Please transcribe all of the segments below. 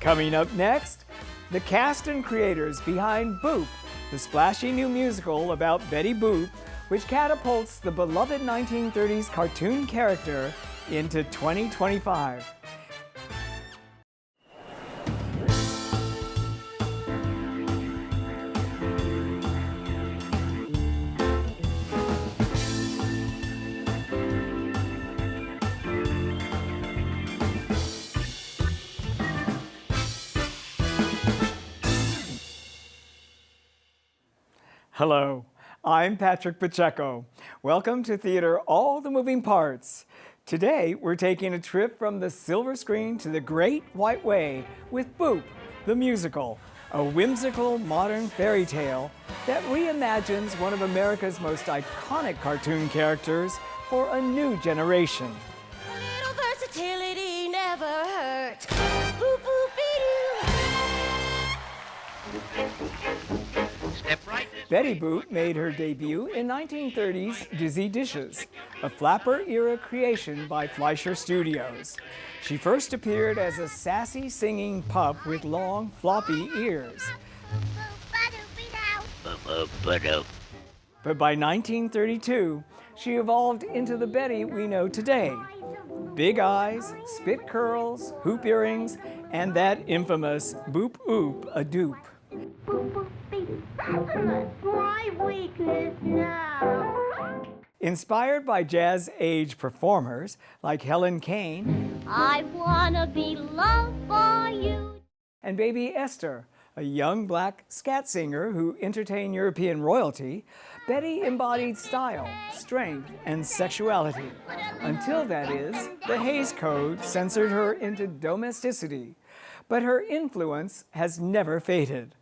Coming up next, the cast and creators behind Boop, the splashy new musical about Betty Boop, which catapults the beloved 1930s cartoon character into 2025. Hello, I'm Patrick Pacheco. Welcome to Theater All the Moving Parts. Today, we're taking a trip from the silver screen to the Great White Way with Boop, the musical, a whimsical modern fairy tale that reimagines one of America's most iconic cartoon characters for a new generation. Little versatility never hurt. Boop-oop-a-doo. Step right. Betty Boop made her debut in 1930's Dizzy Dishes, a flapper-era creation by Fleischer Studios. She first appeared as a sassy singing pup with long, floppy ears. But by 1932, she evolved into the Betty we know today. Big eyes, spit curls, hoop earrings, and that infamous boop-oop-a-doop. My weakness now. Inspired by jazz-age performers like Helen Kane I wanna be loved by you. and Baby Esther, a young black scat singer who entertained European royalty, Betty embodied style, strength, and sexuality. Until, that is, the Hays Code censored her into domesticity. But her influence has never faded.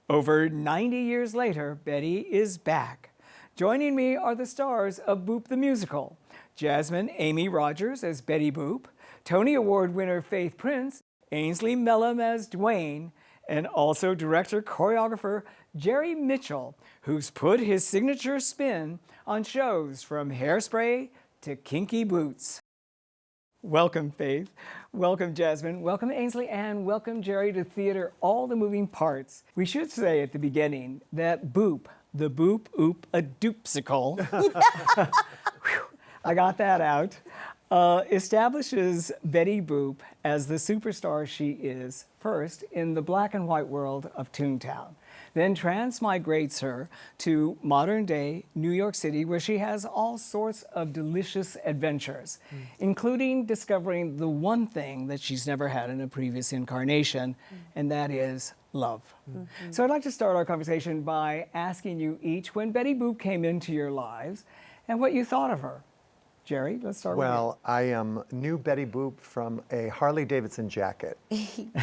Over 90 years later, Betty is back. Joining me are the stars of Boop the Musical, Jasmine Amy Rogers as Betty Boop, Tony Award winner Faith Prince, Ainsley Melham as Dwayne, and also director-choreographer Jerry Mitchell, who's put his signature spin on shows from Hairspray to Kinky Boots. Welcome, Faith. Welcome, Jasmine. Welcome, Ainsley, and welcome, Jerry, to Theater All the Moving Parts. We should say at the beginning that Boop, the boop-oop-a-doopsicle, I got that out, establishes Betty Boop as the superstar she is first in the black and white world of Toontown, then transmigrates her to modern-day New York City, where she has all sorts of delicious adventures, including discovering the one thing that she's never had in a previous incarnation, and that is love. So I'd like to start our conversation by asking you each when Betty Boop came into your lives and what you thought of her. Jerry, let's start with you. Well, I knew Betty Boop from a Harley-Davidson jacket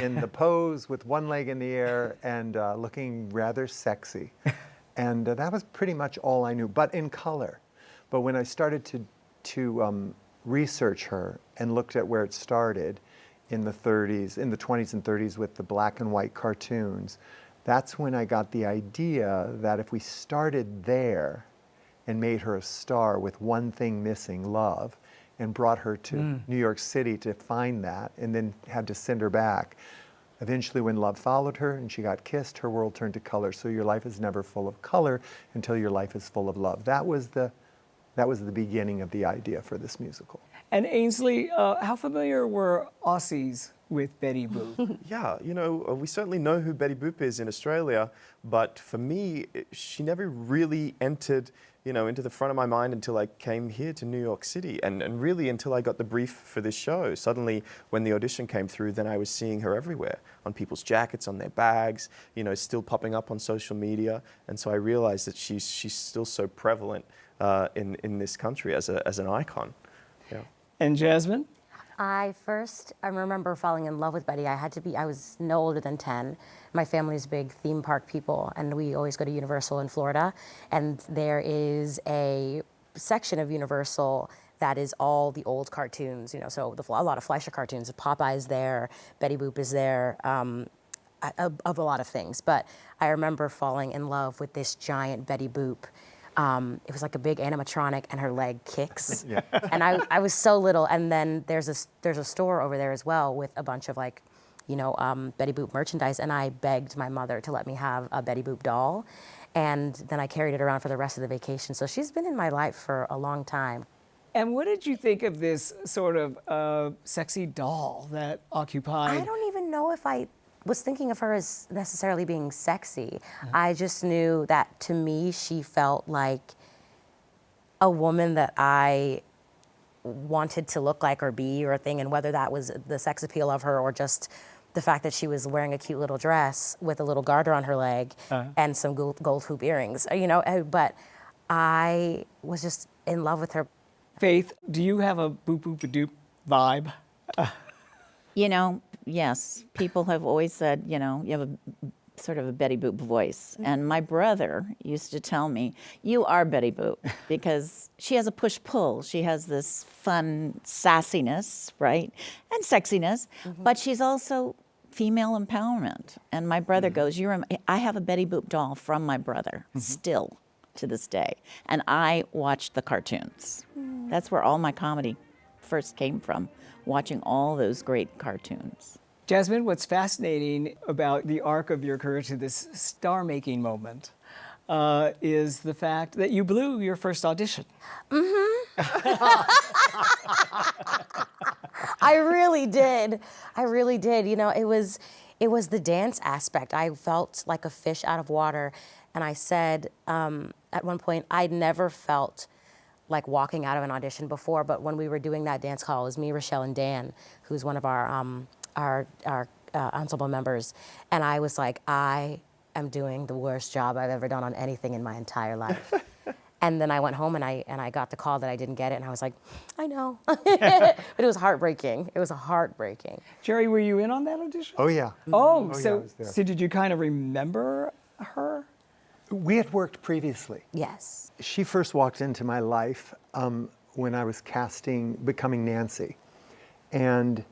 in the pose with one leg in the air and looking rather sexy. And that was pretty much all I knew, but in color. But when I started to research her and looked at where it started in the 30s, in the 20s and 30s with the black and white cartoons, that's when I got the idea that if we started there and made her a star with one thing missing, love, and brought her to New York City to find that, and then had to send her back. Eventually, when love followed her and she got kissed, her world turned to color. So your life is never full of color until your life is full of love. That was the beginning of the idea for this musical. And Ainsley, how familiar were Aussies with Betty Boop? Yeah, you know, we certainly know who Betty Boop is in Australia, but for me, she never really entered, you know, into the front of my mind until I came here to New York City, and really until I got the brief for this show. Suddenly, when the audition came through, then I was seeing her everywhere, on people's jackets, on their bags, you know, still popping up on social media, and so I realized that she's still so prevalent in this country as an icon. Yeah. And Jasmine? I remember falling in love with Betty. I was no older than 10. My family's big theme park people, and we always go to Universal in Florida. And there is a section of Universal that is all the old cartoons, you know, so a lot of Fleischer cartoons. Popeye's there, Betty Boop is there, of a lot of things. But I remember falling in love with this giant Betty Boop. It was like a big animatronic, and her leg kicks. Yeah. And I was so little. And then there's a store over there as well with a bunch of like Betty Boop merchandise, and I begged my mother to let me have a Betty Boop doll. And then I carried it around for the rest of the vacation. So she's been in my life for a long time. And what did you think of this sort of sexy doll that occupied? I don't even know if I was thinking of her as necessarily being sexy. I just knew that to me, she felt like a woman that I wanted to look like or be or a thing, and whether that was the sex appeal of her or just the fact that she was wearing a cute little dress with a little garter on her leg and some gold hoop earrings, but I was just in love with her. Faith, do you have a boop-oop-a-doop vibe? Yes. People have always said, you have a sort of a Betty Boop voice. And my brother used to tell me, you are Betty Boop, because she has a push-pull. She has this fun sassiness, right? And sexiness, but she's also female empowerment. And my brother goes, I have a Betty Boop doll from my brother, still to this day. And I watched the cartoons. That's where all my comedy first came from, watching all those great cartoons. Jasmine, what's fascinating about the arc of your career to this star-making moment is the fact that you blew your first audition. I really did. It was the dance aspect. I felt like a fish out of water. And I said at one point, I'd never felt like walking out of an audition before, but when we were doing that dance call, it was me, Rochelle, and Dan, who's one of our ensemble members. And I was like, I am doing the worst job I've ever done on anything in my entire life. And then I went home and I got the call that I didn't get it, and I was like, I know. But it was heartbreaking. It was heartbreaking. Jerry, were you in on that audition? Oh, yeah. Oh, yeah, I so, was there. so did you kind of remember her? We had worked previously. Yes. She first walked into my life when I was Becoming Nancy. And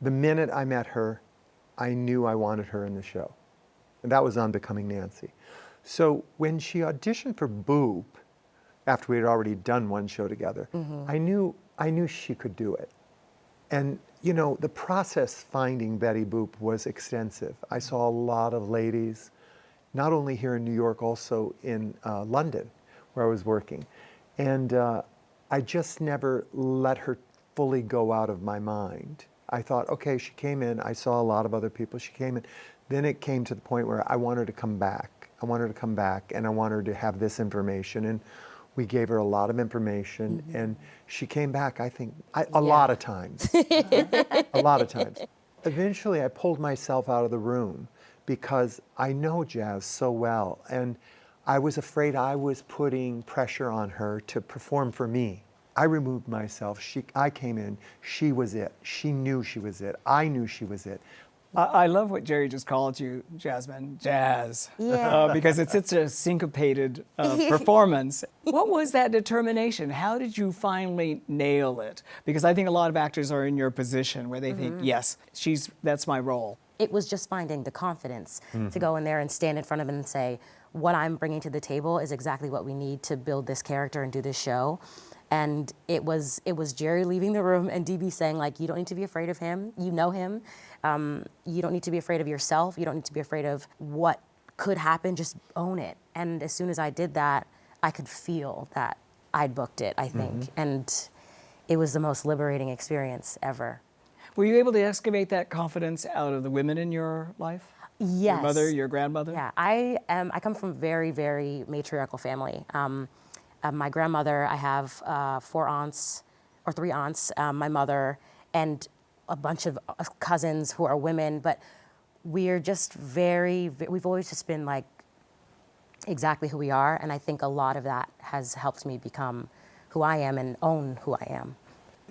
the minute I met her, I knew I wanted her in the show. And that was on Becoming Nancy. So when she auditioned for Boop, after we had already done one show together, I knew she could do it. And the process finding Betty Boop was extensive. I saw a lot of ladies, not only here in New York, also in London, where I was working. And I just never let her fully go out of my mind. I thought, okay, she came in, I saw a lot of other people, she came in. Then it came to the point where I want her to come back. I want her to come back, and I want her to have this information. And we gave her a lot of information, and she came back, I think, a lot of times. A lot of times. Eventually, I pulled myself out of the room because I know Jazz so well, and I was afraid I was putting pressure on her to perform for me. I removed myself. I came in. She was it. She knew she was it. I knew she was it. I love what Jerry just called you, Jasmine, jazz. Yeah. Because it's such a syncopated performance. What was that determination? How did you finally nail it? Because I think a lot of actors are in your position where they think, yes, that's my role. It was just finding the confidence to go in there and stand in front of it and say, what I'm bringing to the table is exactly what we need to build this character and do this show. And it was Jerry leaving the room and DB saying, like, you don't need to be afraid of him. You know him. You don't need to be afraid of yourself. You don't need to be afraid of what could happen. Just own it. And as soon as I did that, I could feel that I'd booked it, I think. And it was the most liberating experience ever. Were you able to excavate that confidence out of the women in your life? Yes. Your mother, your grandmother? Yeah, I come from a very, very matriarchal family. My grandmother, I have 3 aunts, my mother, and a bunch of cousins who are women, but we're just we've always just been like exactly who we are, and I think a lot of that has helped me become who I am and own who I am.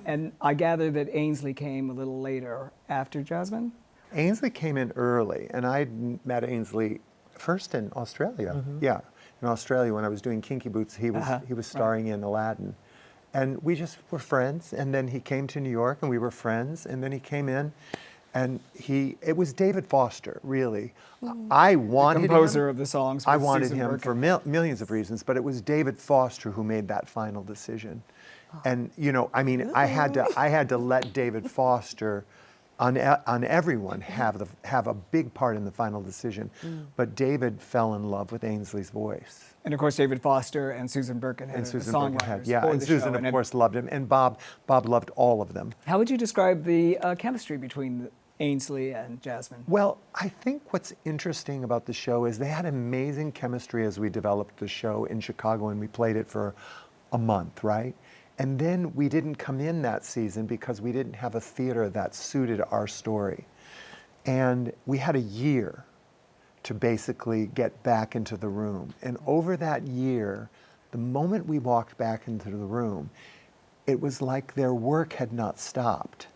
And I gather that Ainsley came a little later after Jasmine? Ainsley came in early, and I met Ainsley first in Australia. Yeah, in Australia when I was doing Kinky Boots, he was starring in Aladdin. And we just were friends, and then he came to New York and we were friends, and then he came in and it was David Foster, really. I wanted the composer of the songs. I with wanted Susan him Birkin. for millions of reasons, but it was David Foster who made that final decision. And I mean, I had to let David Foster on everyone have a big part in the final decision. But David fell in love with Ainsley's voice. And of course, David Foster and Susan Birkenhead, And the Susan songwriters Birkenhead, yeah, for and the Susan, show. of And course, loved him, and Bob loved all of them. how would you describe the chemistry between Ainsley and Jasmine? Well, I think what's interesting about the show is they had amazing chemistry as we developed the show in Chicago, and we played it for a month, right? And then we didn't come in that season because we didn't have a theater that suited our story. And we had a year to basically get back into the room. And over that year, the moment we walked back into the room, it was like their work had not stopped.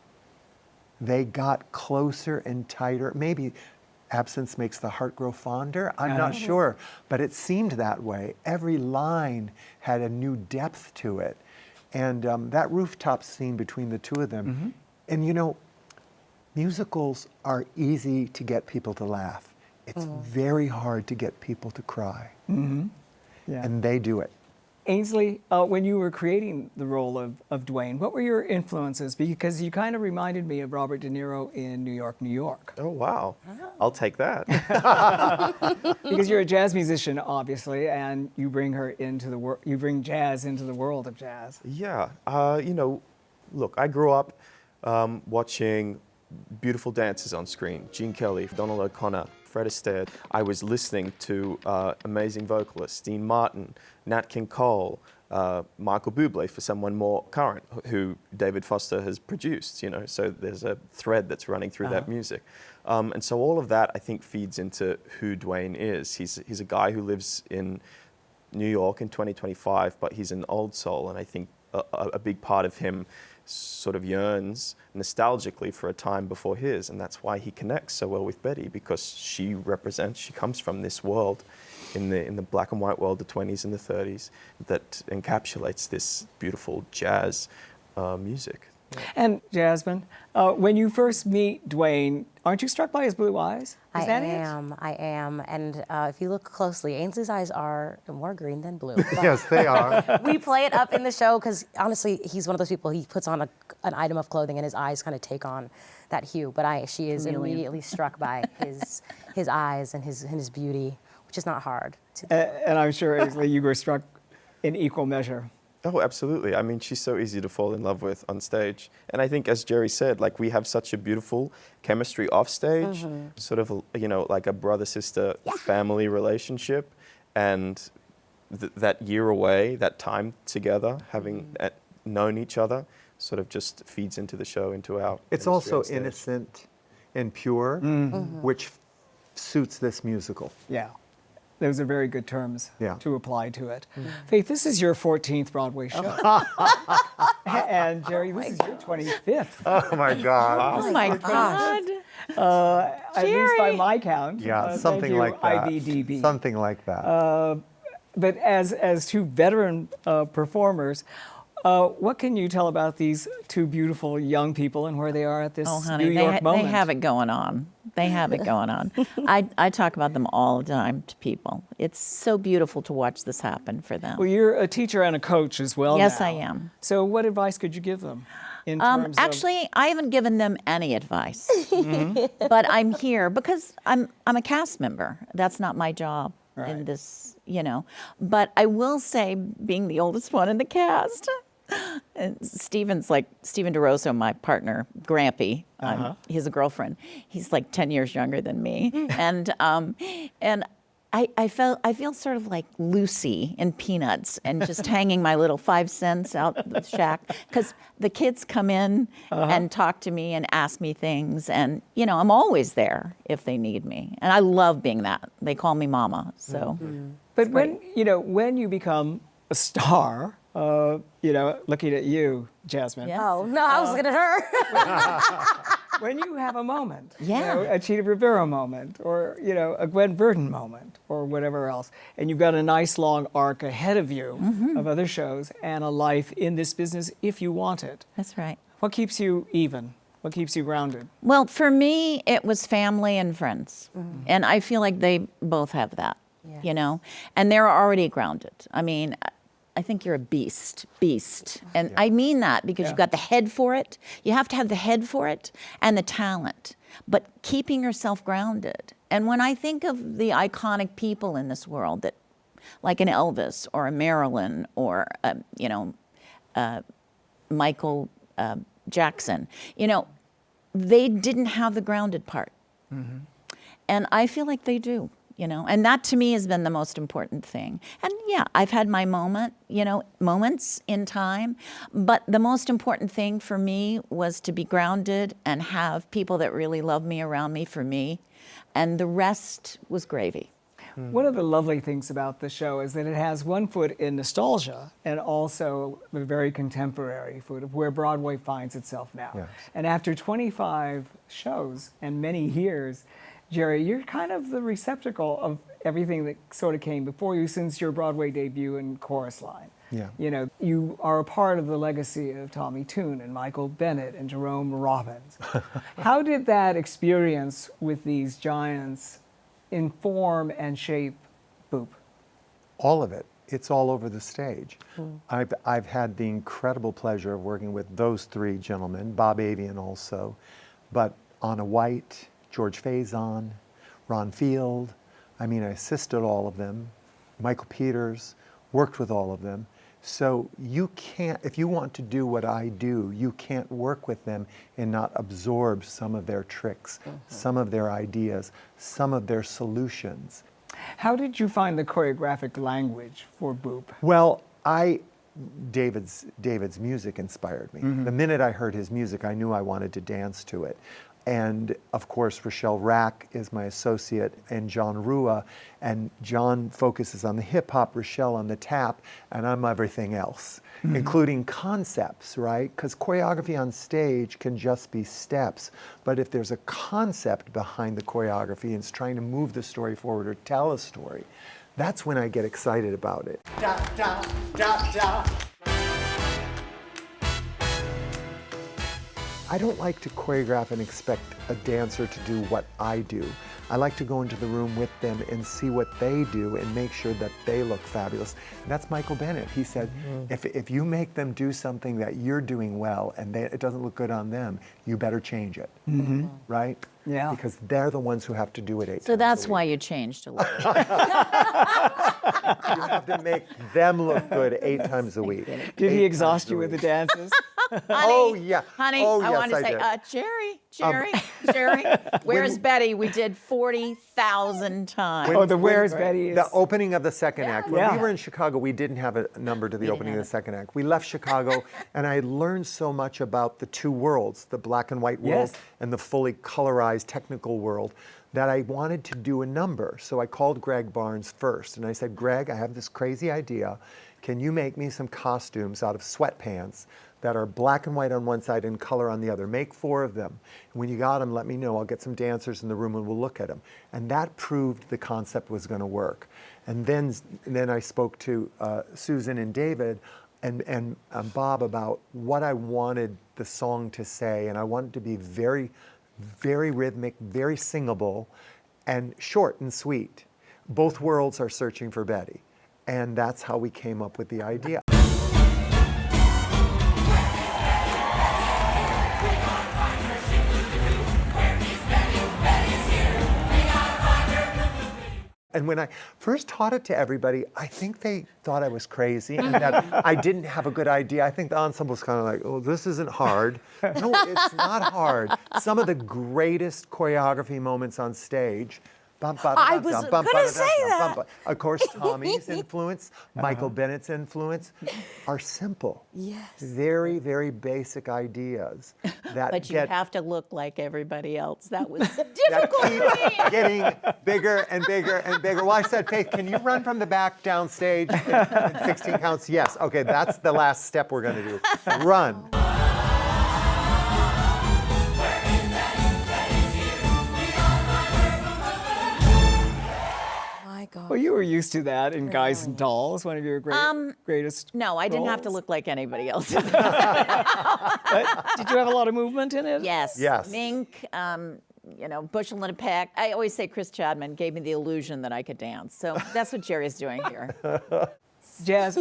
They got closer and tighter. Maybe absence makes the heart grow fonder. I'm not sure, but it seemed that way. Every line had a new depth to it. And that rooftop scene between the two of them, and you know, musicals are easy to get people to laugh. It's very hard to get people to cry. Yeah. And they do it. Ainsley, when you were creating the role of Dwayne, what were your influences? Because you kind of reminded me of Robert De Niro in New York, New York. Oh, wow. I'll take that. Because you're a jazz musician, obviously, and you bring her into the world. You bring jazz into the world of jazz. Yeah. You know, look, I grew up watching beautiful dancers on screen. Gene Kelly, Donald O'Connor, Fred Astaire. I was listening to amazing vocalists, Dean Martin, Nat King Cole, Michael Bublé, for someone more current, who David Foster has produced, you know, so there's a thread that's running through that music. And so all of that, I think, feeds into who Dwayne is. He's a guy who lives in New York in 2025, but he's an old soul, and I think a big part of him sort of yearns nostalgically for a time before his, and that's why he connects so well with Betty, because she comes from this world in the black and white world, the 20s and the 30s, that encapsulates this beautiful jazz music. And Jasmine, when you first meet Dwayne, aren't you struck by his blue eyes? Is that it? I am. And if you look closely, Ainsley's eyes are more green than blue. But Yes, they are. we play it up in the show because honestly, he's one of those people, he puts on an item of clothing and his eyes kind of take on that hue. But she is immediately struck by his eyes and his beauty, which is not hard. And I'm sure, Ainsley, you were struck in equal measure. Oh, absolutely. I mean, she's so easy to fall in love with on stage. And I think, as Jerry said, like, we have such a beautiful chemistry off stage, sort of, you know, like a brother-sister family relationship. And that year away, that time together, having known each other, sort of just feeds into the show, into our It's chemistry also on stage. innocent and pure, which suits this musical. Yeah. Those are very good terms Yeah. to apply to it. Faith, this is your 14th Broadway show. And Jerry, this is your 25th. Oh my God. Oh my God. At least by my count. Yeah, Thank something you, like that. IBDB. Something like that. But as two veteran performers, what can you tell about these two beautiful young people and where they are at this Oh, honey, New York they moment? have it going on. They have it going on. I talk about them all the time to people. It's so beautiful to watch this happen for them. Well, you're a teacher and a coach as well. Yes, now. I am. So, what advice could you give them in terms of? Actually, I haven't given them any advice, but I'm here because I'm a cast member. That's not my job in this, you know. But I will say, being the oldest one in the cast, and Stephen DeRosso, my partner, Grampy, he's a girlfriend. He's like 10 years younger than me, and I feel sort of like Lucy in Peanuts, and just hanging my little 5 cents out the shack, because the kids come in and talk to me and ask me things, and you know, I'm always there if they need me, and I love being that. They call me Mama, so. But when you become a star, you know, looking at you, Jasmine. Yes. Oh, no, I was looking at her. When you have a moment, Yeah. you know, a Cheetah Rivera moment, or you know, a Gwen Verdon moment, or whatever else, and you've got a nice long arc ahead of you of other shows and a life in this business if you want it. That's right. What keeps you even? What keeps you grounded? Well, for me, it was family and friends. And I feel like they both have that, you know? And they're already grounded. I mean, I think you're a beast. And I mean that because you've got the head for it. You have to have the head for it and the talent, but keeping yourself grounded. And when I think of the iconic people in this world, that, like an Elvis or a Marilyn or, Michael Jackson, they didn't have the grounded part. And I feel like they do. And that to me has been the most important thing. And yeah, I've had my moments in time, but the most important thing for me was to be grounded and have people that really love me around me for me, and the rest was gravy. One of the lovely things about the show is that it has one foot in nostalgia and also the very contemporary foot of where Broadway finds itself now. Yes. And after 25 shows and many years, Jerry, you're kind of the receptacle of everything that sort of came before you since your Broadway debut in Chorus Line. Yeah. You are a part of the legacy of Tommy Tune and Michael Bennett and Jerome Robbins. How did that experience with these giants inform and shape Boop? All of it. It's all over the stage. I've had the incredible pleasure of working with those three gentlemen, Bob Avian also, but Anna White, George Faison, Ron Field. I assisted all of them. Michael Peters, worked with all of them. So you can't, if you want to do what I do, you can't work with them and not absorb some of their tricks, some of their ideas, some of their solutions. How did you find the choreographic language for Boop? Well, David's music inspired me. The minute I heard his music, I knew I wanted to dance to it. And of course, Rochelle Rack is my associate, and John Rua. And John focuses on the hip hop, Rochelle on the tap, and I'm everything else, including concepts, right? Because choreography on stage can just be steps. But if there's a concept behind the choreography and it's trying to move the story forward or tell a story, that's when I get excited about it. Da, da, da, da. I don't like to choreograph and expect a dancer to do what I do. I like to go into the room with them and see what they do and make sure that they look fabulous. And that's Michael Bennett. He said, if you make them do something that you're doing well and it doesn't look good on them, you better change it, right? Yeah. Because they're the ones who have to do it 8 times So that's a week. why you changed a little. You have to make them look good 8 times a week. Did he 8 exhaust times you a with the week. dances? Oh, yeah. Honey, Oh, I yes, want to say, did. Jerry, where's Betty? We did 40,000 times. Oh, the Where's Betty is... The opening of the second act. When Yeah. we were in Chicago, we didn't have a number to the opening of the second act. We left Chicago, and I learned so much about the two worlds, the black and white world Yes. and the fully colorized technical world, that I wanted to do a number. So I called Greg Barnes first, and I said, Greg, I have this crazy idea. Can you make me some costumes out of sweatpants that are black and white on one side and color on the other? Make 4 of them. And when you got them, let me know. I'll get some dancers in the room and we'll look at them. And that proved the concept was going to work. And then I spoke to Susan and David and Bob about what I wanted the song to say. And I wanted it to be very, very rhythmic, very singable, and short and sweet. Both worlds are searching for Betty. And that's how we came up with the idea. And when I first taught it to everybody, I think they thought I was crazy and that I didn't have a good idea. I think the ensemble's kind of like, oh, this isn't hard. No, it's not hard. Some of the greatest choreography moments on stage. I was gonna say that. Of course, Tommy's influence, Michael Bennett's influence are simple. Yes. Very, very basic ideas that But you get have to look like everybody else. That was that difficult for me. keep getting bigger and bigger and bigger. Well, I said, Faith, can you run from the back downstage in 16 counts? Yes. Okay, that's the last step we're going to do. Run. Well, you were used to that in Guys and Dolls, one of your greatest No, I didn't have to roles. look like anybody else. But did you have a lot of movement in it? Yes. Yes. Mink, bushel and a peck. I always say Chris Chadman gave me the illusion that I could dance. So that's what Jerry's doing here. Jazz,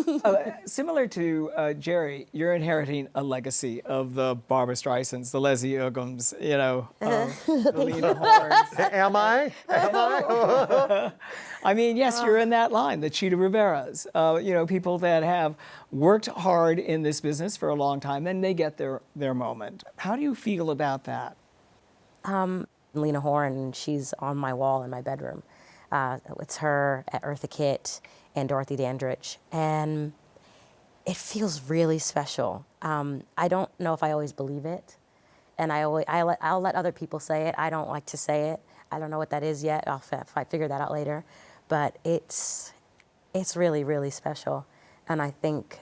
similar to Jerry, you're inheriting a legacy of the Barbra Streisands, the Leslie Uggams, the Lena Hornes. Am I? Am I? I mean, yes, you're in that line, the Cheetah Riveras, people that have worked hard in this business for a long time, then they get their moment. How do you feel about that? Lena Horne, she's on my wall in my bedroom. It's her, Eartha Kitt, and Dorothy Dandridge. And it feels really special. I don't know if I always believe it. And I'll let other people say it. I don't like to say it. I don't know what that is yet. I'll figure that out later. But it's really, really special. And I think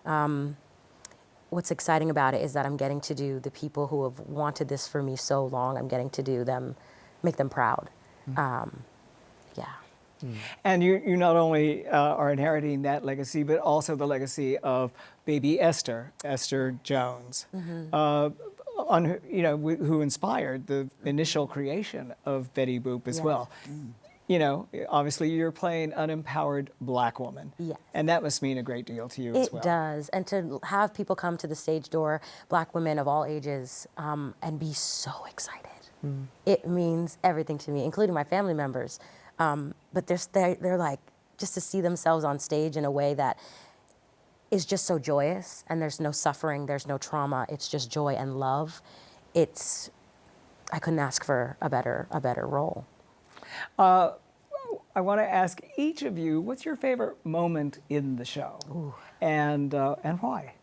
what's exciting about it is that I'm getting to do the people who have wanted this for me so long, I'm getting to do them, make them proud. Yeah. And you not only are inheriting that legacy, but also the legacy of baby Esther Jones, who inspired the initial creation of Betty Boop as well. Obviously you're playing an empowered Black woman. Yes. And that must mean a great deal to you as well. It does. And to have people come to the stage door, Black women of all ages, and be so excited. It means everything to me, including my family members. But they're like, just to see themselves on stage in a way that is just so joyous, and there's no suffering, there's no trauma, it's just joy and love. I couldn't ask for a better role. I want to ask each of you, what's your favorite moment in the show? And why?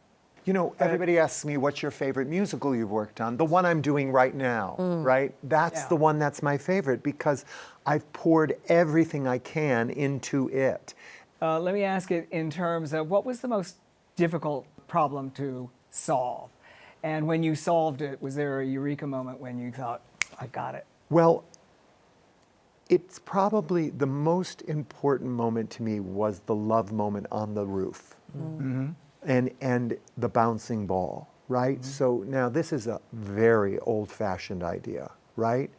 Everybody asks me, what's your favorite musical you've worked on? The one I'm doing right now, right? That's the one that's my favorite because I've poured everything I can into it. Let me ask it in terms of what was the most difficult problem to solve? And when you solved it, was there a eureka moment when you thought, I got it? Well, it's probably the most important moment to me was the love moment on the roof. And the bouncing ball, right? So now this is a very old-fashioned idea, right?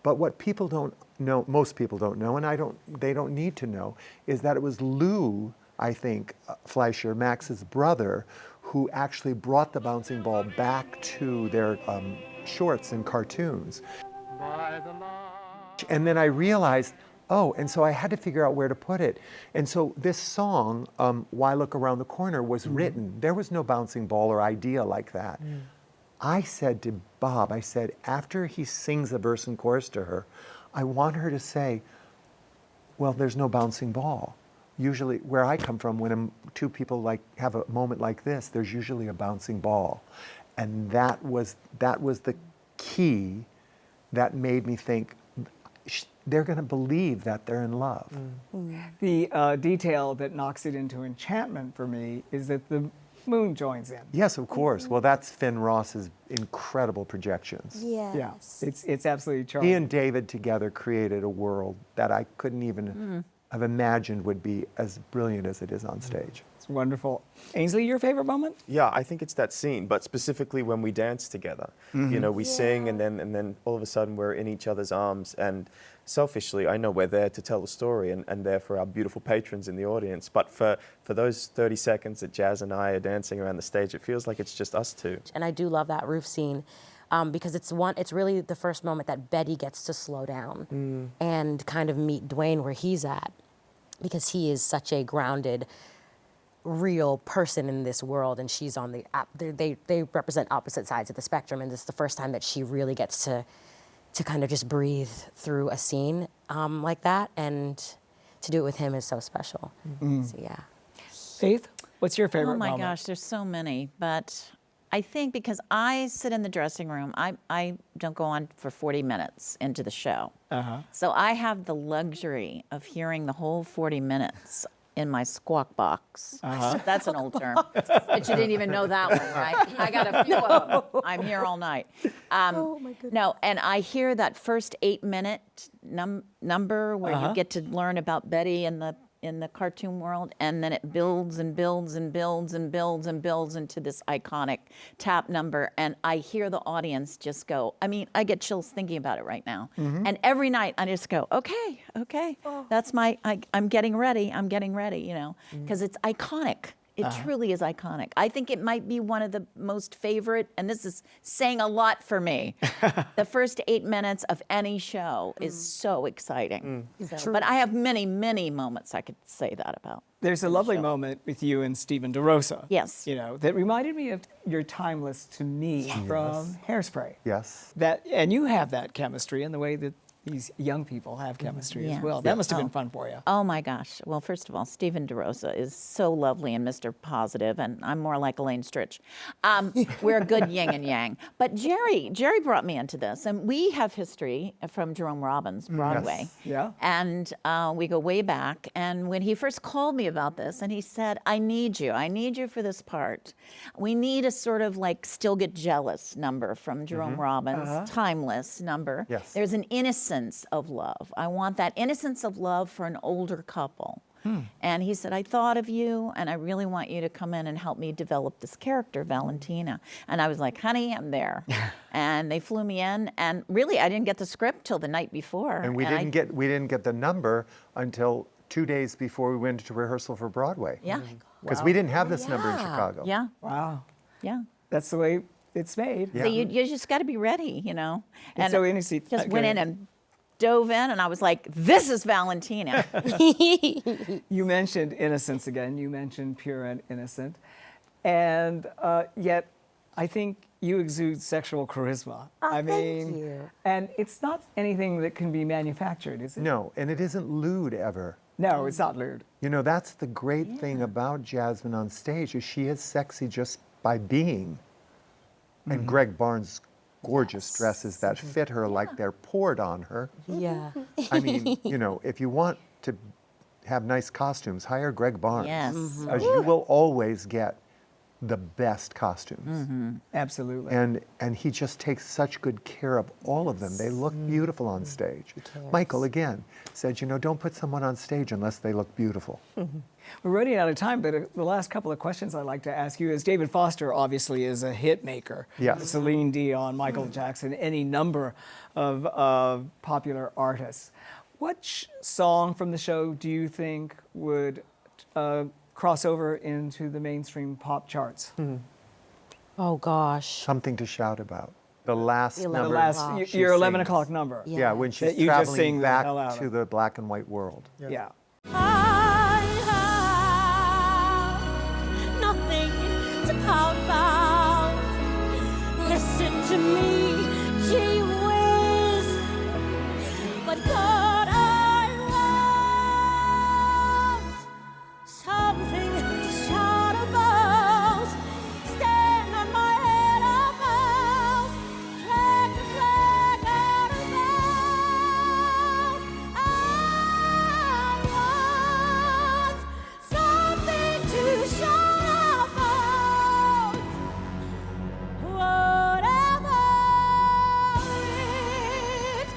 But what people don't know, most people don't know, and they don't need to know, is that it was Lou, I think, Fleischer, Max's brother, who actually brought the bouncing ball back to their shorts and cartoons. And then I realized, and so I had to figure out where to put it. And so this song, Why Look Around the Corner, was written. There was no bouncing ball or idea like that. I said to Bob, after he sings the verse and chorus to her, I want her to say, well, there's no bouncing ball. Usually, where I come from, when two people have a moment like this, there's usually a bouncing ball. And that was the key that made me think, they're going to believe that they're in love. The detail that knocks it into enchantment for me is that the moon joins in. Yes, of course. Well, that's Finn Ross's incredible projections. Yes. Yeah, it's absolutely charming. He and David together created a world that I couldn't even have imagined would be as brilliant as it is on stage. It's wonderful. Ainsley, your favorite moment? Yeah, I think it's that scene, but specifically when we dance together. We sing and then all of a sudden we're in each other's arms, and selfishly, I know we're there to tell the story and there for our beautiful patrons in the audience, but for those 30 seconds that Jazz and I are dancing around the stage, it feels like it's just us two. And I do love that roof scene because it's really the first moment that Betty gets to slow down and kind of meet Dwayne where he's at, because he is such a grounded, real person in this world, and she's on they represent opposite sides of the spectrum, and this is the first time that she really gets to kind of just breathe through a scene like that, and to do it with him is so special. So yeah. Faith, what's your favorite Oh my moment? gosh, there's so many, but I think because I sit in the dressing room, I don't go on for 40 minutes into the show. So I have the luxury of hearing the whole 40 minutes in my squawk box. That's an old term. But you didn't even know that one, right? I got a few of them. I'm here all night. Oh my goodness. No, and I hear that first 8-minute number where you get to learn about Betty and the in the cartoon world, and then it builds and builds and builds and builds and builds into this iconic tap number, and I hear the audience just go, I mean, I get chills thinking about it right now. And every night I just go, okay, that's I'm getting ready, you know, because it's iconic. It truly is iconic. I think it might be one of the most favorite, and this is saying a lot for me. The first 8 minutes of any show is so exciting. So, but I have many, many moments I could say that about. There's a lovely moment with you and Stephen DeRosa. Yes. You know, that reminded me of your Timeless to Me from Hairspray. Yes. And you have that chemistry in the way that these young people have chemistry as Yes. well. That must have been fun for you. Oh my gosh. Well, first of all, Stephen DeRosa is so lovely and Mr. Positive, and I'm more like Elaine Stritch. We're a good yin and yang. But Jerry brought me into this, and we have history from Jerome Robbins, Broadway. Yeah. And we go way back. And when he first called me about this, and he said, I need you for this part. We need a sort of like Still Get Jealous number from Jerome Robbins, Timeless number. Yes. There's an innocence of love. I want that innocence of love for an older couple. And he said, I thought of you, and I really want you to come in and help me develop this character, Valentina. And I was like, honey, I'm there. And they flew me in, and really, I didn't get the script till the night before. And we didn't get the number until 2 days before we went to rehearsal for Broadway. Yeah. Because we didn't have this number in Chicago. Yeah. Wow. Yeah. That's the way it's made. Yeah. So you just got to be ready, you know. And so innocent. Just went in and dove in, and I was like, this is Valentina. You mentioned innocence again. You mentioned pure and innocent. And yet, I think you exude sexual charisma. I mean, thank you. And it's not anything that can be manufactured, is it? No, and it isn't lewd ever. No, it's not lewd. You know, that's the great thing about Jasmine on stage is she is sexy just by being. And Greg Barnes' gorgeous dresses that fit her like they're poured on her. Yeah. I mean, you know, if you want to have nice costumes, hire Greg Barnes. Yes. Because you will always get the best costumes. Absolutely. And he just takes such good care of all of them. They look beautiful on stage. Michael, again, said, you know, don't put someone on stage unless they look beautiful. We're running out of time, but the last couple of questions I'd like to ask you is David Foster obviously is a hit maker. Yes. Celine Dion, Michael Jackson, any number of popular artists. What song from the show do you think would cross over into the mainstream pop charts? Oh gosh. Something to shout about. The last The number. The last, Gosh. your 11 sings. o'clock number. Yeah, when she's That you just sing traveling the hell out back of. to the black and white world. Yeah. I have nothing to pout about. Listen to me, gee whiz. But God, I want something to shout about. Stand on my head about. Flag the flag out about. I want something to shout about. Whatever it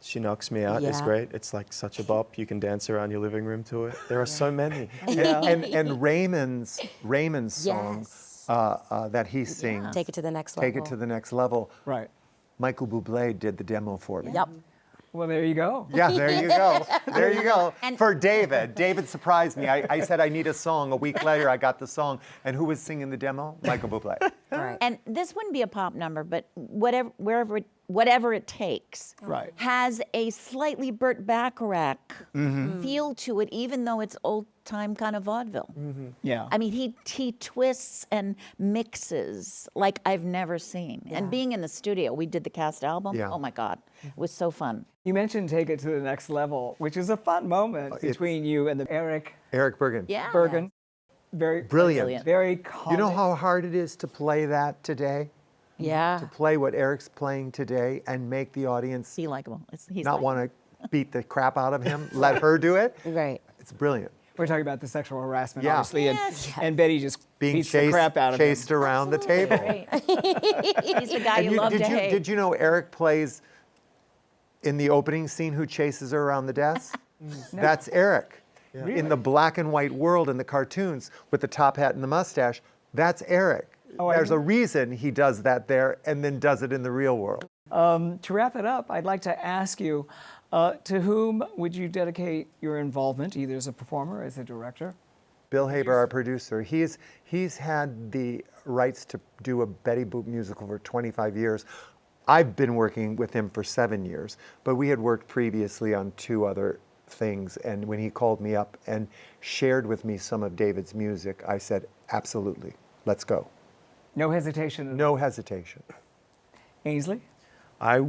She knocks me out. It's Yeah. great. It's like such a bop. You can dance around your living room to it. There are so many. And Raymond's song Yes. that he sings, Take it to the next level. Take It to the Next Level. Right. Michael Bublé did the demo for me. Yep. Well, there you go. Yeah, there you go. There you go. For David. David surprised me. I said I need a song. A week later, I got the song. And who was singing the demo? Michael Bublé. Right. And this wouldn't be a pop number, but whatever it takes Right. has a slightly Burt Bacharach feel to it, even though it's old-time kind of vaudeville. Yeah. I mean, he twists and mixes like I've never seen. And being in the studio, we did the cast album. Yeah. Oh my God, it was so fun. You mentioned Take It to the Next Level, which is a fun moment between you and the Eric Eric Bergen. Yeah. Bergen. Very Brilliant. Very comic. You know how hard it is to play that today? Yeah. To play what Eric's playing today and make the audience Be likable. He's not want to beat the crap out of him, let her do it? Right. It's brilliant. We're talking about the sexual harassment, Yeah. obviously, Yes. and Betty just Being beats the crap out of him. chased around the table. Right. He's the guy And you love to hate. did you know Eric plays in the opening scene who chases her around the desk? That's Eric. In the black and white world in the cartoons with the top hat and the mustache, that's Eric. Oh, I There's a didn't- reason he does that there and then does it in the real world. To wrap it up, I'd like to ask you, to whom would you dedicate your involvement, either as a performer or as a director? Bill Haber, our producer, he's had the rights to do a Betty Boop musical for 25 years. I've been working with him for 7 years, but we had worked previously on 2 other things. And when he called me up and shared with me some of David's music, I said, absolutely, let's go. No hesitation. No hesitation. Ainsley? I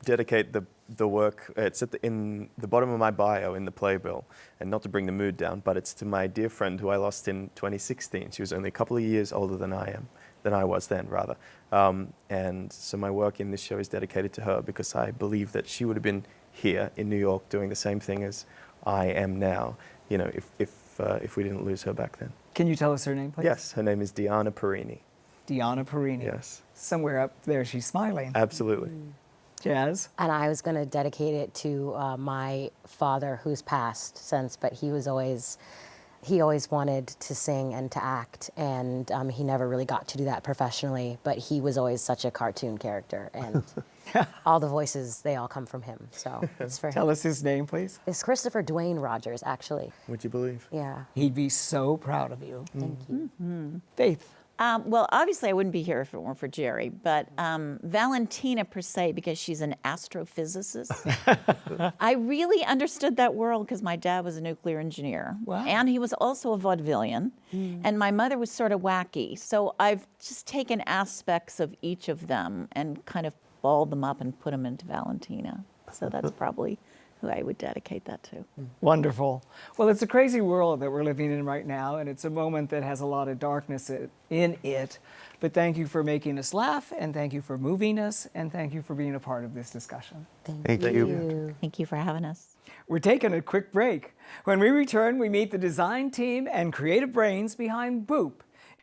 dedicate the work, it's in the bottom of my bio in the playbill, and not to bring the mood down, but it's to my dear friend who I lost in 2016. She was only a couple of years older than I was then, rather. And so my work in this show is dedicated to her because I believe that she would have been here in New York doing the same thing as I am now, you know, if we didn't lose her back then. Can you tell us her name, please? Yes, her name is Diana Perini. Diana Perini. Yes, Somewhere up there, she's smiling. absolutely. Jazz? And I was going to dedicate it to my father, who's passed since, but he always wanted to sing and to act, and he never really got to do that professionally, but he was always such a cartoon character, and all the voices, they all come from him, so it's for Tell him. us his name, please. It's Christopher Dwayne Rogers, actually. Would you believe? Yeah, He'd be so proud of you. thank you. Faith? Well, obviously, I wouldn't be here if it weren't for Jerry, but Valentina, per se, because she's an astrophysicist. I really understood that world because my dad was a nuclear engineer. Wow. And he was also a vaudevillian. And my mother was sort of wacky. So I've just taken aspects of each of them and kind of balled them up and put them into Valentina. So that's probably who I would dedicate that to. Wonderful. Well, it's a crazy world that we're living in right now, and it's a moment that has a lot of darkness in it. But thank you for making us laugh, and thank you for moving us, and thank you for being a part of this discussion. Thank you. Thank you for having us. We're taking a quick break. When we return, we meet the design team and creative brains behind Boop,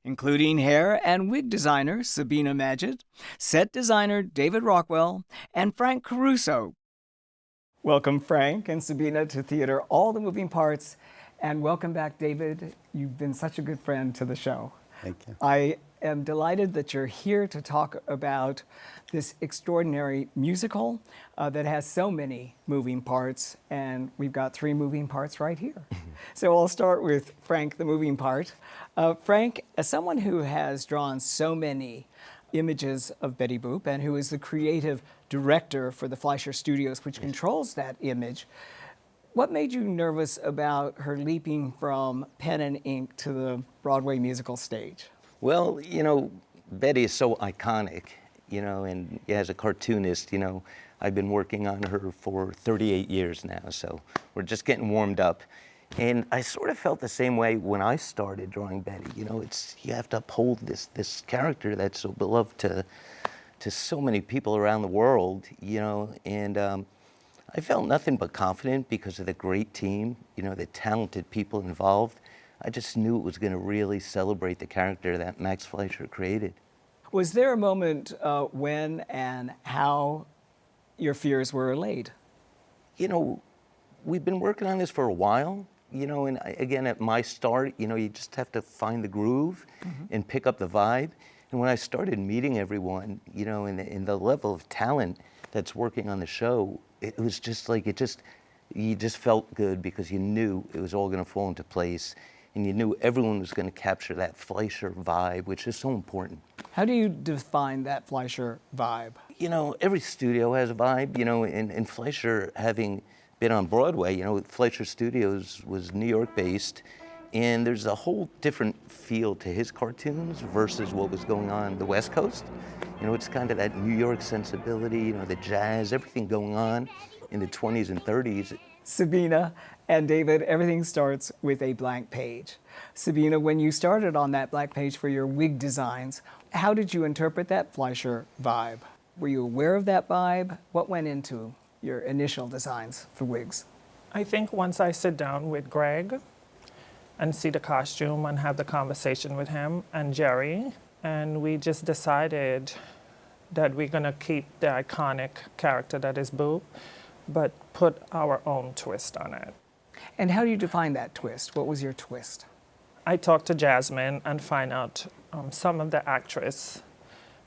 including hair and wig designer Sabina Majid, set designer David Rockwell, and Frank Caruso. Welcome, Frank and Sabina, to Theater All the Moving Parts, and welcome back, David. You've been such a good friend to the show. Thank you. I am delighted that you're here to talk about this extraordinary musical that has so many moving parts, and we've got 3 moving parts right here. So I'll start with Frank, the moving part. Frank, as someone who has drawn so many images of Betty Boop and who is the creative director for the Fleischer Studios, which controls that image, what made you nervous about her leaping from pen and ink to the Broadway musical stage? Well, you know, Betty is so iconic, you know, and as a cartoonist, you know, I've been working on her for 38 years now, so we're just getting warmed up. And I sort of felt the same way when I started drawing Betty. You know, you have to uphold this character that's so beloved to so many people around the world, you know, and I felt nothing but confident because of the great team, you know, the talented people involved. I just knew it was going to really celebrate the character that Max Fleischer created. Was there a moment when and how your fears were allayed? You know, we've been working on this for a while, you know, and again, at my start, you know, you just have to find the groove and pick up the vibe. And when I started meeting everyone, you know, and the level of talent that's working on the show, it was just like, you just felt good because you knew it was all going to fall into place. And you knew everyone was going to capture that Fleischer vibe, which is so important. How do you define that Fleischer vibe? You know, every studio has a vibe, you know, and Fleischer, having been on Broadway, you know, Fleischer Studios was New York based, and there's a whole different feel to his cartoons versus what was going on the West Coast. You know, it's kind of that New York sensibility, you know, the jazz, everything going on in the 20s and 30s. Sabina and David, everything starts with a blank page. Sabina, when you started on that blank page for your wig designs, how did you interpret that Fleischer vibe? Were you aware of that vibe? What went into your initial designs for wigs? I think once I sit down with Greg and see the costume and have the conversation with him and Jerry. And we just decided that we're going to keep the iconic character that is Boop, but put our own twist on it. And how do you define that twist? What was your twist? I talked to Jasmine and find out some of the actress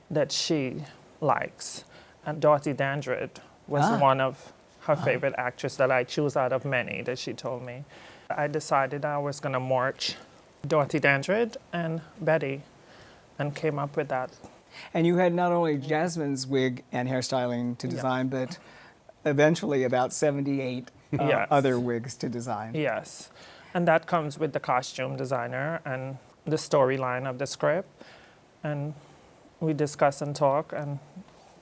that she likes. And Dorothy Dandridge was one of her favorite actress that I choose out of many that she told me. I decided I was going to march Dorothy Dandridge and Betty and came up with that. And you had not only Jasmine's wig and hairstyling to design, but eventually about 78 Yes. other wigs to design. Yes. And that comes with the costume designer and the storyline of the script. And we discuss and talk and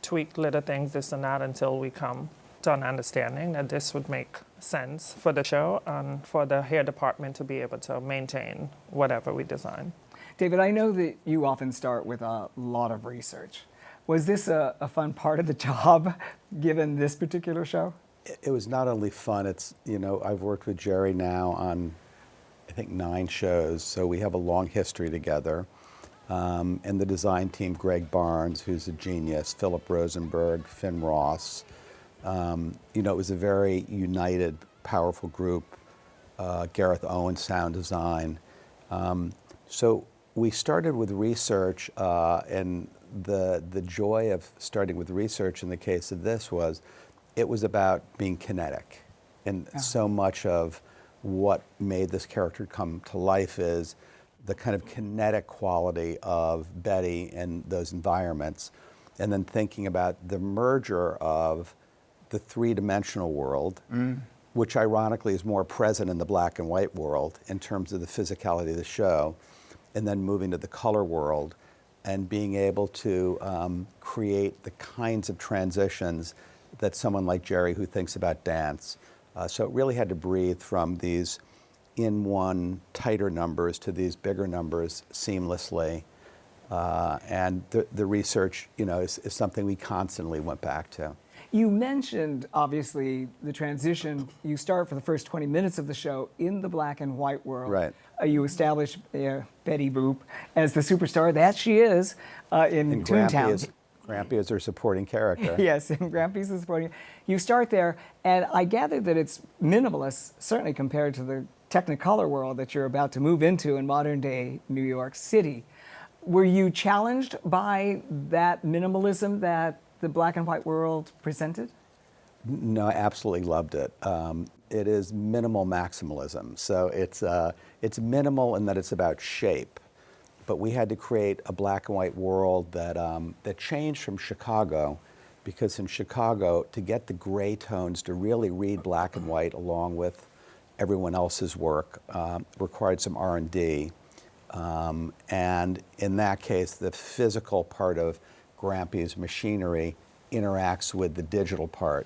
tweak little things, this and that, until we come to an understanding that this would make sense for the show and for the hair department to be able to maintain whatever we design. David, I know that you often start with a lot of research. Was this a fun part of the job, given this particular show? It was not only fun, it's, you know, I've worked with Jerry now on, I think, 9 shows, so we have a long history together. And the design team, Greg Barnes, who's a genius, Philip Rosenberg, Finn Ross. You know, it was a very united, powerful group. Gareth Owen, sound design. So we started with research, and the joy of starting with research in the case of this was, it was about being kinetic. And so much of what made this character come to life is the kind of kinetic quality of Betty and those environments, and then thinking about the merger of the 3-dimensional world, which ironically is more present in the black and white world in terms of the physicality of the show, and then moving to the color world and being able to create the kinds of transitions that someone like Jerry, who thinks about dance. So it really had to breathe from these in one tighter numbers to these bigger numbers seamlessly. And the research, you know, is something we constantly went back to. You mentioned, obviously, the transition. You start for the first 20 minutes of the show in the black and white world. Right. You establish Betty Boop as the superstar that she is in Toontown. Grampy is her supporting character. Yes, and Grampy's the supporting. You start there, and I gather that it's minimalist, certainly compared to the Technicolor world that you're about to move into in modern-day New York City. Were you challenged by that minimalism that the black and white world presented? No, I absolutely loved it. It is minimal maximalism. So it's minimal in that it's about shape. But we had to create a black and white world that, that changed from Chicago, because in Chicago, to get the gray tones to really read black and white along with everyone else's work required some R&D. And in that case, the physical part of Grampy's machinery interacts with the digital part.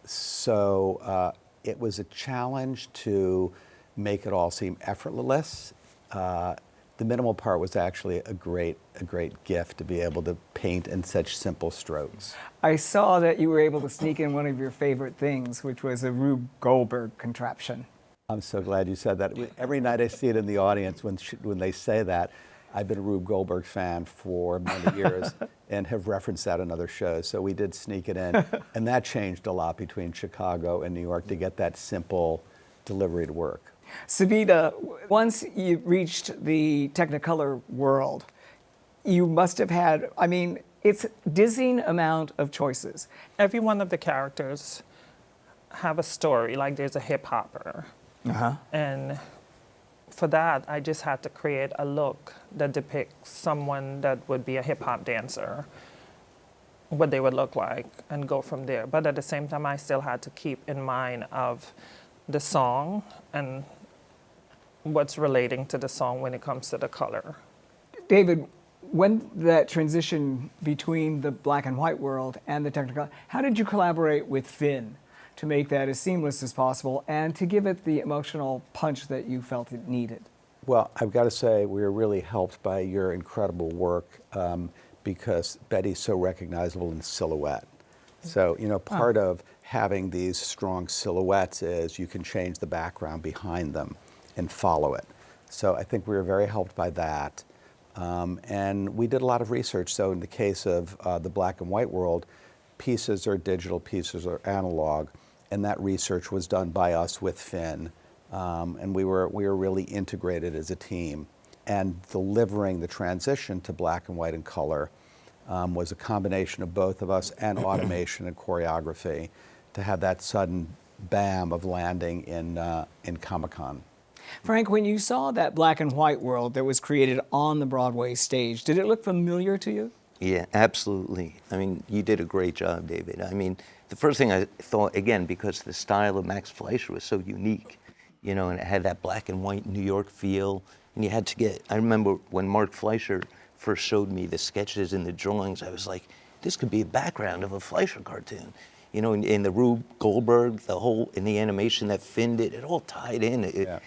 So it was a challenge to make it all seem effortless. The minimal part was actually a great gift to be able to paint in such simple strokes. I saw that you were able to sneak in one of your favorite things, which was a Rube Goldberg contraption. I'm so glad you said that. Every night I see it in the audience when they say that. I've been a Rube Goldberg fan for many years and have referenced that in other shows. So we did sneak it in. And that changed a lot between Chicago and New York to get that simple delivery to work. Savita, once you reached the Technicolor world, you must have had, I mean, it's a dizzying amount of choices. Every one of the characters have a story, like there's a hip hopper. And for that, I just had to create a look that depicts someone that would be a hip hop dancer, what they would look like, and go from there. But at the same time, I still had to keep in mind of the song and what's relating to the song when it comes to the color. David, when that transition between the black and white world and the Technicolor, how did you collaborate with Finn to make that as seamless as possible and to give it the emotional punch that you felt it needed? Well, I've got to say we were really helped by your incredible work because Betty's so recognizable in silhouette. So, you know, part of having these strong silhouettes is you can change the background behind them. and follow it. So I think we were very helped by that. And we did a lot of research. So in the case of the black and white world, pieces are digital, pieces are analog, and that research was done by us with Finn. And we were really integrated as a team. And delivering the transition to black and white and color was a combination of both of us and automation and choreography to have that sudden bam of landing in Comic-Con. Frank, when you saw that black and white world that was created on the Broadway stage, did it look familiar to you? Yeah, absolutely. I mean, you did a great job, David. I mean, the first thing I thought, again, because the style of Max Fleischer was so unique, you know, and it had that black and white New York feel, and you had to get, I remember when Mark Fleischer first showed me the sketches and the drawings, I was like, this could be a background of a Fleischer cartoon. You know, in the Rube Goldberg, the whole, in the animation that Finn did, it all tied in. Yeah.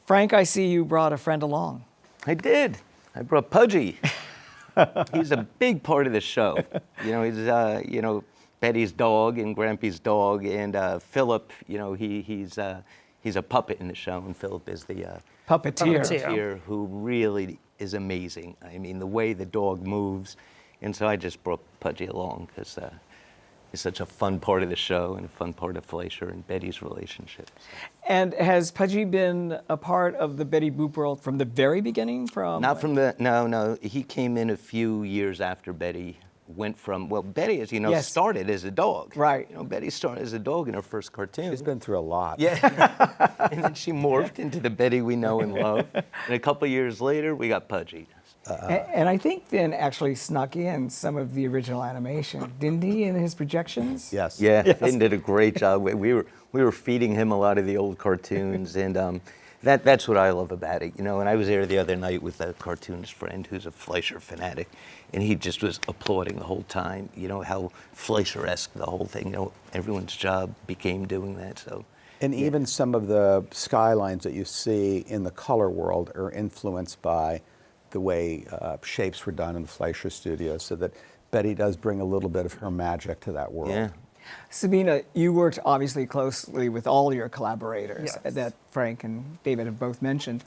Frank, I see you brought a friend along. I did. I brought Pudgy. He's a big part of the show. You know, he's, you know, Betty's dog and Grampy's dog, and Philip, you know, he's a puppet in the show, and Philip is the puppeteer who really is amazing. I mean, the way the dog moves. And so I just brought Pudgy along because he's such a fun part of the show and a fun part of Fleischer and Betty's relationship. And has Pudgy been a part of the Betty Boop world from the very beginning? Not from the, no. He came in a few years after Betty went from, well, Betty, as you know, started as a dog. Right. You know, Betty started as a dog in her first cartoon. She's been through a lot. Yeah. And then she morphed into the Betty we know and love. And a couple of years later, we got Pudgy. And I think Finn actually snuck in some of the original animation, didn't he, in his projections? Yes. Yeah, Finn did a great job. We were feeding him a lot of the old cartoons, and that's what I love about it, you know. And I was there the other night with a cartoonist friend who's a Fleischer fanatic, and he just was applauding the whole time, you know, how Fleischer-esque the whole thing, you know, everyone's job became doing that, so. And even some of the skylines that you see in the color world are influenced by the way shapes were done in the Fleischer studio, so that Betty does bring a little bit of her magic to that world. Yeah. Sabina, you worked obviously closely with all your collaborators that Frank and David have both mentioned,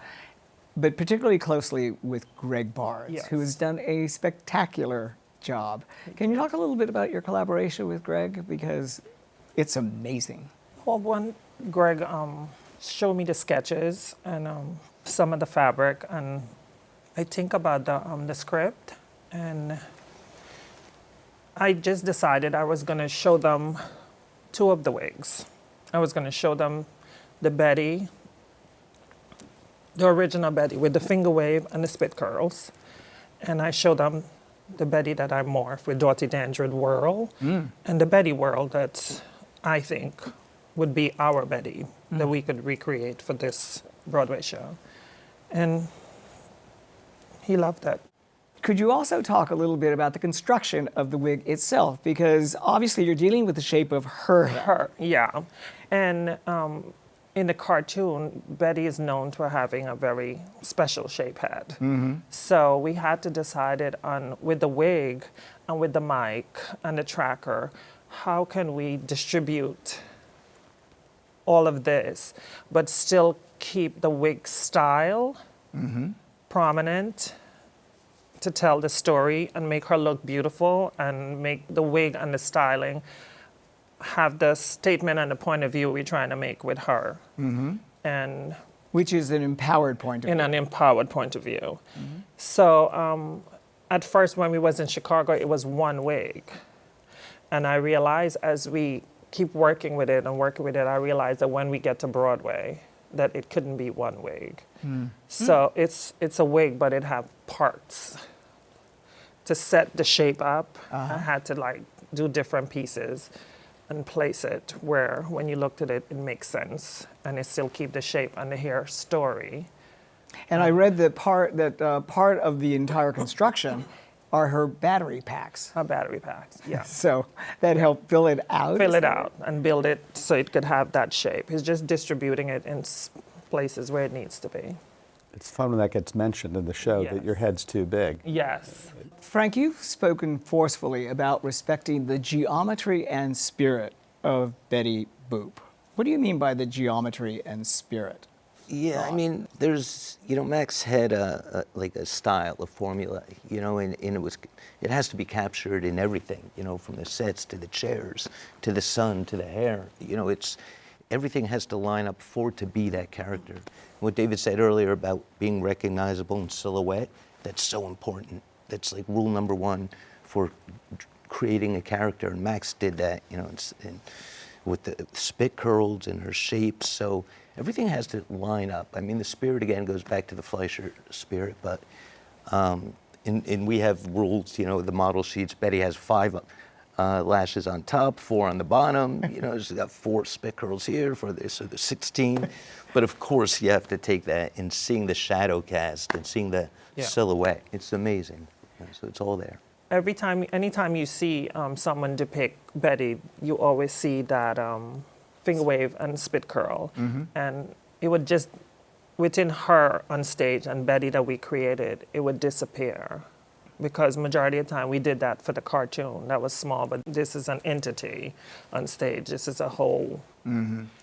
but particularly closely with Greg Barnes, who has done a spectacular job. Can you talk a little bit about your collaboration with Greg? Because it's amazing. Well, when Greg showed me the sketches and some of the fabric, and I think about the script, and I just decided I was going to show them two of the wigs. I was going to show them the Betty, the original Betty with the finger wave and the spit curls, and I showed them the Betty that I morphed with Dorothy Dandridge Whirl, and the Betty Whirl that I think would be our Betty that we could recreate for this Broadway show. And he loved that. Could you also talk a little bit about the construction of the wig itself? Because obviously you're dealing with the shape of her head. Yeah. And in the cartoon, Betty is known for having a very special shape head. So we had to decide it on, with the wig and with the mic and the tracker, how can we distribute all of this, but still keep the wig style prominent to tell the story and make her look beautiful and make the wig and the styling have the statement and the point of view we're trying to make with her. And which is an empowered point of view. In an empowered point of view. So at first when we was in Chicago, it was one wig. And I realized as we keep working with it, I realized that when we get to Broadway, that it couldn't be one wig. So it's a wig, but it have parts. To set the shape up, I had to like do different pieces and place it where when you looked at it, it makes sense and it still keep the shape and the hair story. And I read that part of the entire construction are her battery packs. Her battery packs, yeah. So that helped fill it out? Fill it out and build it so it could have that shape. It's just distributing it in places where it needs to be. It's fun when that gets mentioned in the show, that your head's too big. Yes. Frank, you've spoken forcefully about respecting the geometry and spirit of Betty Boop. What do you mean by the geometry and spirit? Yeah, I mean, there's, Max had like a style, a formula, and it has to be captured in everything, from the sets to the chairs, to the sun, to the hair. Everything has to line up for it to be that character. What David said earlier about being recognizable in silhouette, that's so important. That's like rule number one for creating a character, and Max did that, with the spit curls and her shapes. So everything has to line up. I mean, the spirit again goes back to the Fleischer spirit, but and we have rules. The model sheets. Betty has 5 lashes on top, 4 on the bottom. She's got 4 spit curls here for this, so there's 16. But of course, you have to take that and seeing the shadow cast and seeing the silhouette. It's amazing. So it's all there. Anytime you see someone depict Betty, you always see that finger wave and spit curl. And it would just, within her on stage and Betty that we created, it would disappear. Because majority of the time we did that for the cartoon. That was small, but this is an entity on stage. This is a whole.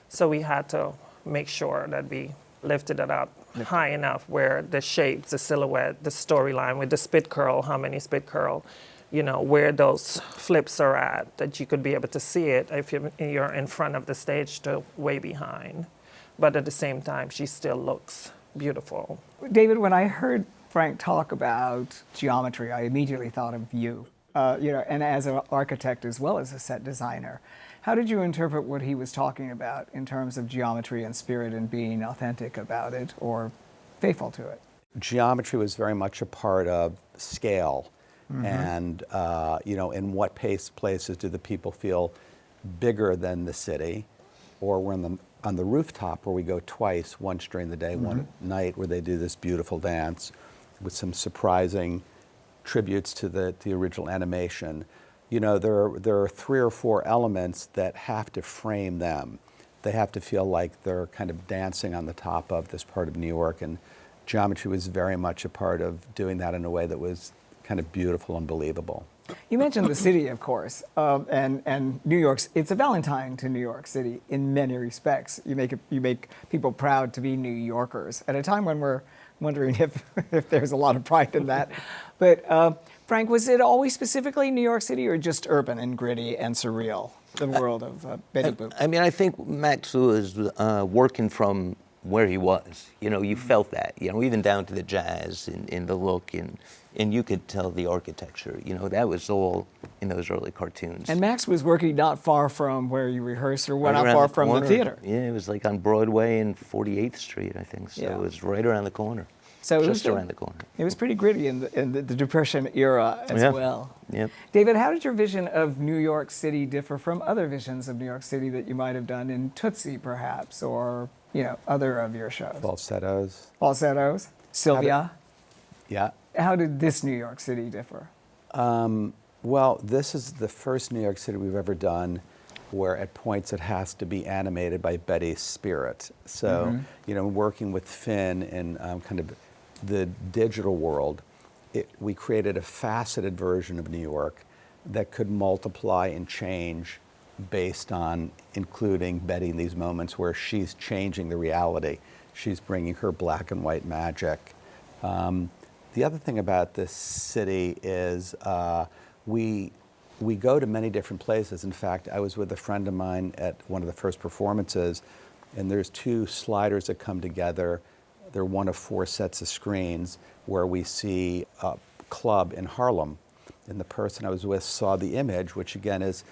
So we had to make sure that we lifted it up high enough where the shapes, the silhouette, the storyline with the spit curl, how many spit curl, where those flips are at, that you could be able to see it if you're in front of the stage to way behind. But at the same time, she still looks beautiful. David, when I heard Frank talk about geometry, I immediately thought of you, and as an architect as well as a set designer. How did you interpret what he was talking about in terms of geometry and spirit and being authentic about it or faithful to it? Geometry was very much a part of scale. And, in what places do the people feel bigger than the city? Or we're on the rooftop where we go twice, once during the day, one at night, where they do this beautiful dance with some surprising tributes to the original animation. There are 3 or 4 elements that have to frame them. They have to feel like they're kind of dancing on the top of this part of New York, and geometry was very much a part of doing that in a way that was kind of beautiful and believable. You mentioned the city, of course, and New York's. It's a Valentine to New York City in many respects. You make people proud to be New Yorkers at a time when we're wondering if there's a lot of pride in that. But Frank, was it always specifically New York City or just urban and gritty and surreal, the world of Betty Boop? I mean, I think Max was working from where he was. You felt that, even down to the jazz in the look, and you could tell the architecture. That was all in those early cartoons. And Max was working not far from where you rehearsed or not far from the theater. Yeah, it was like on Broadway and 48th Street, I think. So Yeah. it was right around the corner. So just around the corner. It was pretty gritty in the Depression era as well. Yep. David, how did your vision of New York City differ from other visions of New York City that you might have done in Tootsie, perhaps, or other of your shows? Falsettos. Falsettos. Sylvia. Yeah. How did this New York City differ? Well, this is the first New York City we've ever done where at points it has to be animated by Betty's spirit. So, working with Finn in kind of the digital world, we created a faceted version of New York that could multiply and change based on including Betty in these moments where she's changing the reality. She's bringing her black and white magic. The other thing about this city is we go to many different places. In fact, I was with a friend of mine at one of the first performances, and there's 2 sliders that come together. They're one of 4 sets of screens where we see a club in Harlem. And the person I was with saw the image, which again is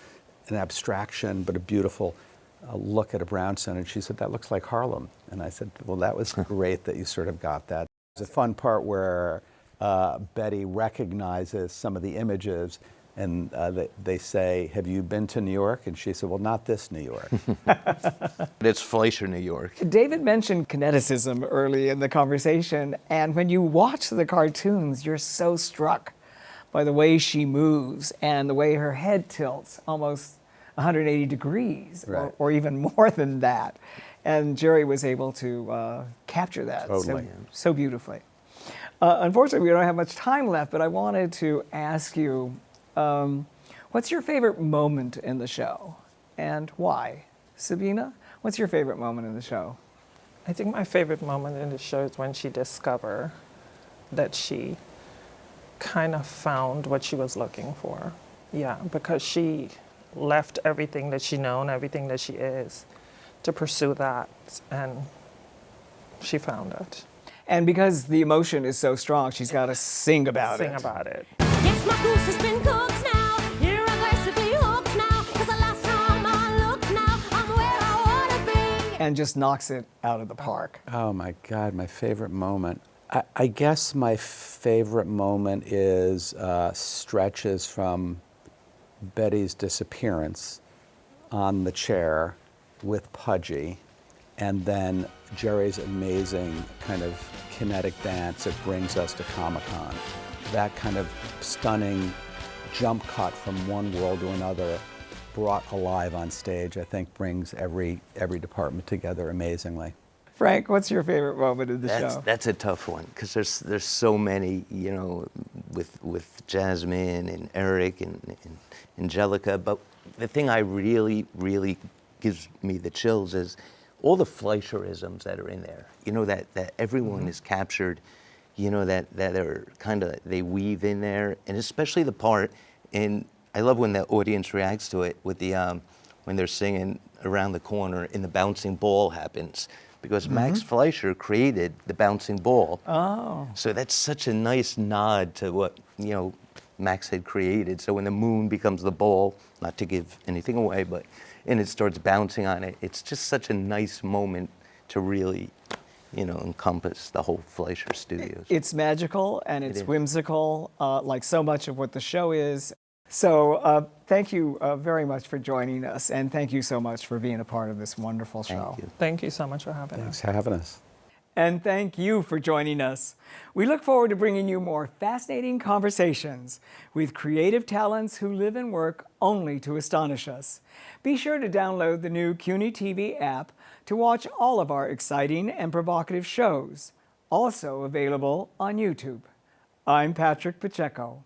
an abstraction, but a beautiful look at a brownstone. And she said, "That looks like Harlem." And I said, "Well, that was great that you sort of got that." There's a fun part where Betty recognizes some of the images, and they say, "Have you been to New York?" And she said, "Well, not this New York." It's Fleischer, New York. David mentioned kineticism early in the conversation, and when you watch the cartoons, you're so struck by the way she moves and the way her head tilts almost 180 degrees, Right. or even more than that. And Jerry was able to capture that Totally. so beautifully. Unfortunately, we don't have much time left, but I wanted to ask you, what's your favorite moment in the show and why? Sabina, what's your favorite moment in the show? I think my favorite moment in the show is when she discovered that she kind of found what she was looking for. Yeah, because she left everything that she known, everything that she is, to pursue that, and she found it. And because the emotion is so strong, she's got to sing about it. Sing about it. Yes, my goose has been cooked now. You're aggressively hooked now. 'Cause the last time I looked now, I'm where I wanna be. And just knocks it out of the park. Oh my God, my favorite moment. I guess my favorite moment is stretches from Betty's disappearance on the chair with Pudgy, and then Jerry's amazing kind of kinetic dance that brings us to Comic-Con. That kind of stunning jump cut from one world to another, brought alive on stage, I think brings every department together amazingly. Frank, what's your favorite moment of the show? That's a tough one because there's so many, you know, with Jasmine and Eric and Angelica. But the thing I really gives me the chills is all the Fleischerisms that are in there. You know, that everyone is captured. You know, that are kind of, they weave in there, and especially the part. And I love when the audience reacts to it with the when they're singing around the corner and the bouncing ball happens. Because Max Fleischer created the bouncing ball. Oh. So that's such a nice nod to what, you know, Max had created. So when the moon becomes the ball, not to give anything away, but, and it starts bouncing on it, it's just such a nice moment to really, you know, encompass the whole Fleischer Studios. It's magical and it's is. whimsical, like so much of what the show is. So thank you very much for joining us, and thank you so much for being a part of this wonderful show. Thank you. Thank you so much for having Thanks us. for having us. And thank you for joining us. We look forward to bringing you more fascinating conversations with creative talents who live and work only to astonish us. Be sure to download the new CUNY TV app to watch all of our exciting and provocative shows, also available on YouTube. I'm Patrick Pacheco.